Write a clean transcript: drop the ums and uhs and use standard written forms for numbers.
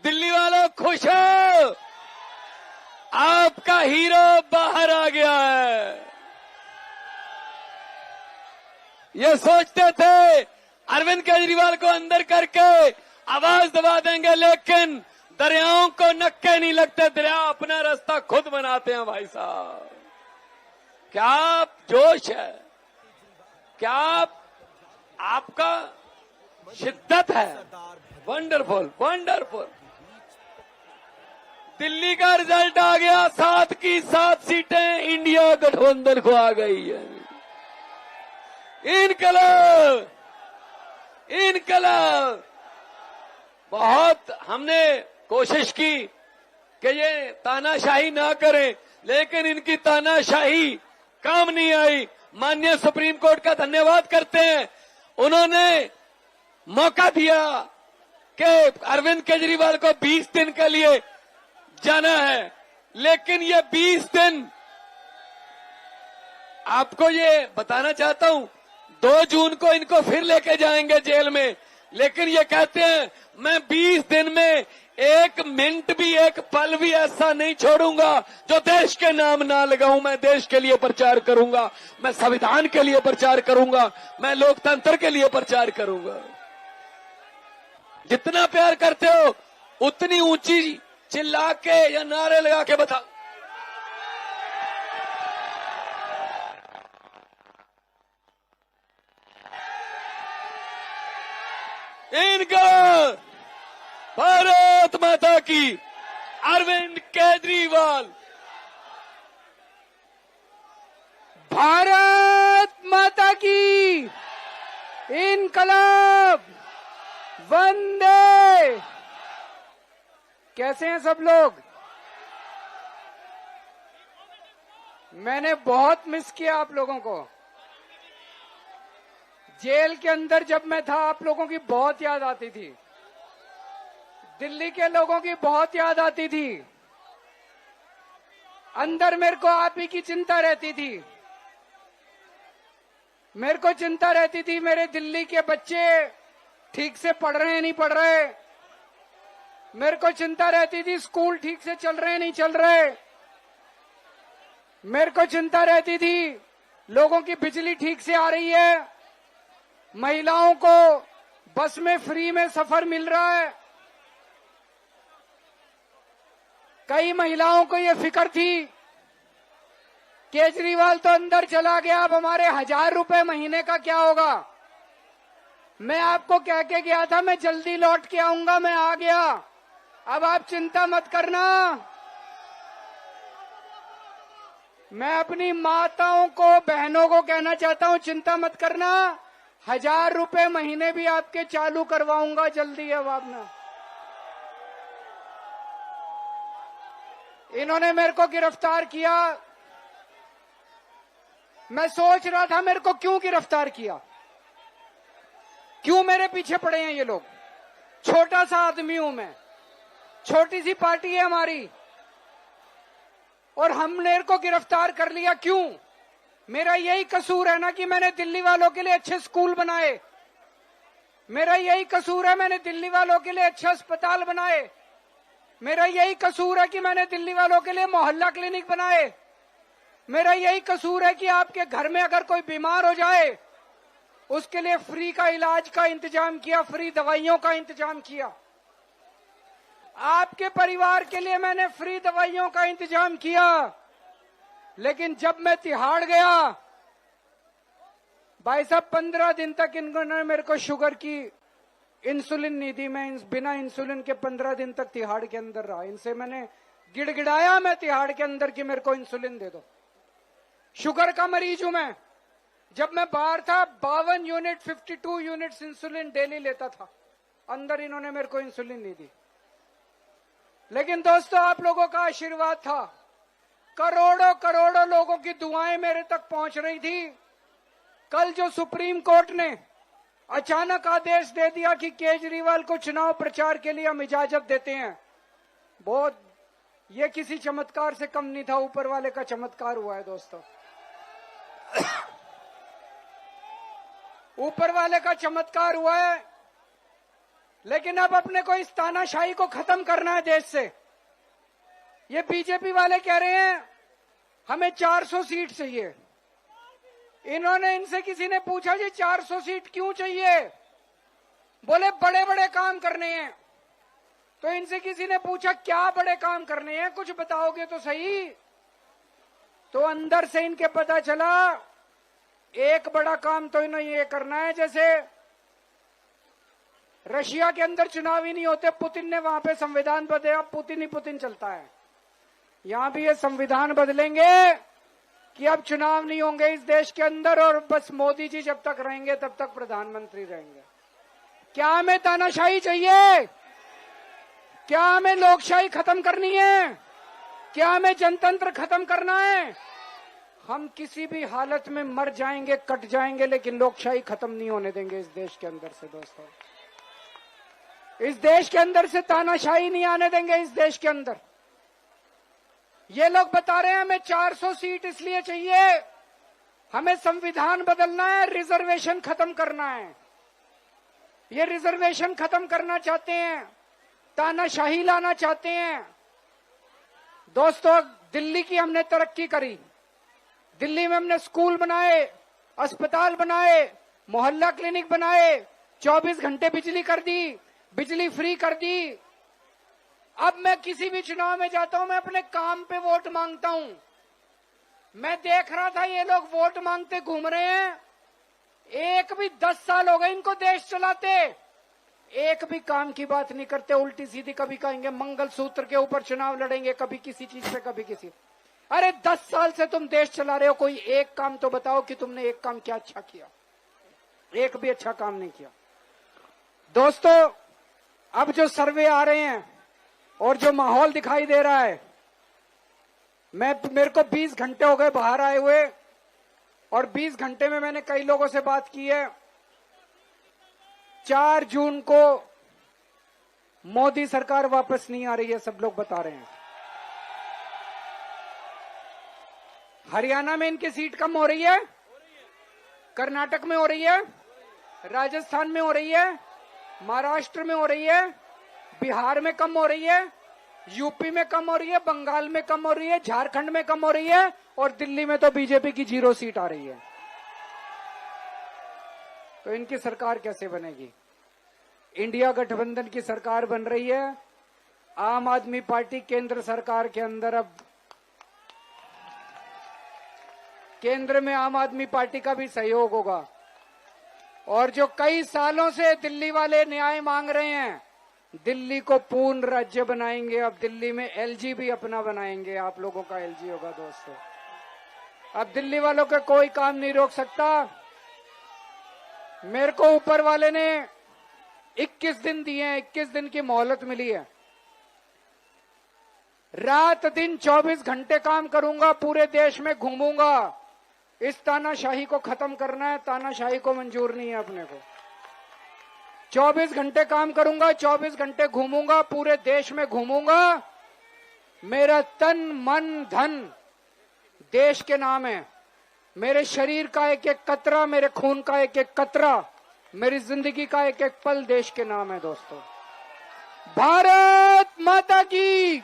दिल्ली वालों खुश हो, आपका हीरो बाहर आ गया है। ये सोचते थे अरविंद केजरीवाल को अंदर करके आवाज दबा देंगे, लेकिन दरियाओं को नक्के नहीं लगते, दरिया अपना रास्ता खुद बनाते हैं। भाई साहब, क्या जोश है, क्या आपका शिद्दत है। Wonderful wonderful. दिल्ली का रिजल्ट आ गया, 7 की 7 सीटें इंडिया गठबंधन को आ गई है। इनकलाब इनकलाब। बहुत हमने कोशिश की कि ये तानाशाही ना करें, लेकिन इनकी तानाशाही काम नहीं आई। माननीय सुप्रीम कोर्ट का धन्यवाद करते हैं, उन्होंने मौका दिया कि अरविंद केजरीवाल को 20 दिन के लिए जाना है, लेकिन ये 20 दिन, आपको ये बताना चाहता हूं, 2 जून को इनको फिर लेके जाएंगे जेल में, लेकिन ये कहते हैं मैं 20 दिन में 1 मिनट भी, 1 पल भी ऐसा नहीं छोड़ूंगा जो देश के नाम ना लगाऊं। मैं देश के लिए प्रचार करूंगा, मैं संविधान के लिए प्रचार करूंगा, मैं लोकतंत्र के लिए प्रचार करूंगा। जितना प्यार करते हो उतनी ऊंची चिल्ला के या नारे लगा के बताओ। इनका भारत माता की, अरविंद केजरीवाल। भारत माता की, इनकलाब, वंदे। कैसे हैं सब लोग? मैंने बहुत मिस किया आप लोगों को। जेल के अंदर जब मैं था, आप लोगों की बहुत याद आती थी, दिल्ली के लोगों की बहुत याद आती थी। अंदर मेरे को आप ही की चिंता रहती थी। मेरे को चिंता रहती थी मेरे दिल्ली के बच्चे ठीक से पढ़ रहे हैं नहीं पढ़ रहे। मेरे को चिंता रहती थी स्कूल ठीक से चल रहे हैं नहीं चल रहे। मेरे को चिंता रहती थी लोगों की बिजली ठीक से आ रही है, महिलाओं को बस में फ्री में सफर मिल रहा है। कई महिलाओं को ये फिक्र थी केजरीवाल तो अंदर चला गया, अब हमारे 1000 रुपए महीने का क्या होगा। मैं आपको कह के गया था मैं जल्दी लौट के आऊंगा, मैं आ गया। अब आप चिंता मत करना। मैं अपनी माताओं को, बहनों को कहना चाहता हूं, चिंता मत करना, 1000 रुपए महीने भी आपके चालू करवाऊंगा जल्दी। अब आप ना, इन्होंने मेरे को गिरफ्तार किया। मैं सोच रहा था मेरे को क्यों गिरफ्तार किया, क्यों मेरे पीछे पड़े हैं ये लोग। छोटा सा आदमी हूं मैं, छोटी सी पार्टी है हमारी, और हमने को गिरफ्तार कर लिया क्यों? मेरा यही कसूर है ना कि मैंने दिल्ली वालों के लिए अच्छे स्कूल बनाए। मेरा यही कसूर है मैंने दिल्ली वालों के लिए अच्छे अस्पताल बनाए। मेरा यही कसूर है कि मैंने दिल्ली वालों के लिए मोहल्ला क्लिनिक बनाए। मेरा यही कसूर है कि आपके घर में अगर कोई बीमार हो जाए उसके लिए फ्री का इलाज का इंतजाम किया, फ्री दवाइयों का इंतजाम किया। आपके परिवार के लिए मैंने फ्री दवाइयों का इंतजाम किया। लेकिन जब मैं तिहाड़ गया, भाई साहब 15 दिन तक इन्होंने मेरे को शुगर की इंसुलिन नहीं दी। मैं बिना इंसुलिन के 15 दिन तक तिहाड़ के अंदर रहा। इनसे मैंने गिड़गिड़ाया मैं तिहाड़ के अंदर कि मेरे को इंसुलिन दे दो। शुगर का मरीज हूं मैं। जब मैं बाहर था 52 यूनिट 52 यूनिट्स इंसुलिन डेली लेता था। अंदर इन्होंने मेरे को इंसुलिन नहीं दी। लेकिन दोस्तों, आप लोगों का आशीर्वाद था, करोड़ों करोड़ों लोगों की दुआएं मेरे तक पहुंच रही थी। कल जो सुप्रीम कोर्ट ने अचानक आदेश दे दिया कि केजरीवाल को चुनाव प्रचार के लिए हम इजाजत देते हैं, बहुत, ये किसी चमत्कार से कम नहीं था, ऊपर वाले का चमत्कार हुआ है दोस्तों। ऊपर वाले का चमत्कार हुआ है। लेकिन अब अपने को इस तानाशाही को खत्म करना है देश से। ये बीजेपी वाले कह रहे हैं हमें 400 सीट चाहिए। इन्होंने इनसे किसी ने पूछा जी 400 सीट क्यों चाहिए? बोले बड़े बड़े काम करने हैं। तो इनसे किसी ने पूछा क्या बड़े काम करने हैं, कुछ बताओगे तो सही। तो अंदर से इनके पता चला एक बड़ा काम तो इन्हें ये करना है, जैसे रशिया के अंदर चुनाव ही नहीं होते, पुतिन ने वहां पे संविधान बदला, पुतिन ही पुतिन चलता है। यहां भी ये संविधान बदलेंगे कि अब चुनाव नहीं होंगे इस देश के अंदर और बस मोदी जी जब तक रहेंगे तब तक प्रधानमंत्री रहेंगे। क्या हमें तानाशाही चाहिए? क्या हमें लोकशाही खत्म करनी है? क्या हमें जनतंत्र खत्म करना है? हम किसी भी हालत में मर जाएंगे, कट जाएंगे, लेकिन लोकशाही खत्म नहीं होने देंगे इस देश के अंदर से। दोस्तों, इस देश के अंदर से तानाशाही नहीं आने देंगे। इस देश के अंदर ये लोग बता रहे हैं हमें 400 सीट इसलिए चाहिए, हमें संविधान बदलना है, रिजर्वेशन खत्म करना है। ये रिजर्वेशन खत्म करना चाहते हैं, तानाशाही लाना चाहते हैं। दोस्तों, दिल्ली की हमने तरक्की करी। दिल्ली में हमने स्कूल बनाए, अस्पताल बनाए, मोहल्ला क्लिनिक बनाए, 24 घंटे बिजली कर दी, बिजली फ्री कर दी। अब मैं किसी भी चुनाव में जाता हूं, मैं अपने काम पे वोट मांगता हूं। मैं देख रहा था ये लोग वोट मांगते घूम रहे हैं। एक भी 10 साल हो गए इनको देश चलाते, एक भी काम की बात नहीं करते, उल्टी सीधी। कभी कहेंगे मंगलसूत्र के ऊपर चुनाव लड़ेंगे, कभी किसी चीज पे, कभी किसी। अरे 10 साल से तुम देश चला रहे हो, कोई एक काम तो बताओ कि तुमने एक काम क्या अच्छा किया। एक भी अच्छा काम नहीं किया। दोस्तों, अब जो सर्वे आ रहे हैं और जो माहौल दिखाई दे रहा है, मेरे को 20 घंटे हो गए बाहर आए हुए, और 20 घंटे में मैंने कई लोगों से बात की है। 4 जून को मोदी सरकार वापस नहीं आ रही है, सब लोग बता रहे हैं। हरियाणा में इनकी सीट कम हो रही है, कर्नाटक में हो रही है, राजस्थान में हो रही है, महाराष्ट्र में हो रही है, बिहार में कम हो रही है, यूपी में कम हो रही है, बंगाल में कम हो रही है, झारखंड में कम हो रही है, और दिल्ली में तो बीजेपी की 0 सीट आ रही है। तो इनकी सरकार कैसे बनेगी? इंडिया गठबंधन की सरकार बन रही है। आम आदमी पार्टी केंद्र सरकार के अंदर, अब केंद्र में आम आदमी पार्टी का भी सहयोग होगा। और जो कई सालों से दिल्ली वाले न्याय मांग रहे हैं, दिल्ली को पूर्ण राज्य बनाएंगे। अब दिल्ली में एलजी भी अपना बनाएंगे, आप लोगों का एलजी होगा। दोस्तों, अब दिल्ली वालों का कोई काम नहीं रोक सकता। मेरे को ऊपर वाले ने 21 दिन दिए हैं, 21 दिन की मोहलत मिली है। रात दिन 24 घंटे काम करूंगा, पूरे देश में घूमूंगा। इस तानाशाही को खत्म करना है, तानाशाही को मंजूर नहीं है अपने को। 24 घंटे काम करूंगा, 24 घंटे घूमूंगा, पूरे देश में घूमूंगा। मेरा तन मन धन देश के नाम है। मेरे शरीर का एक एक कतरा, मेरे खून का एक एक कतरा, मेरी जिंदगी का एक एक पल देश के नाम है। दोस्तों, भारत माता की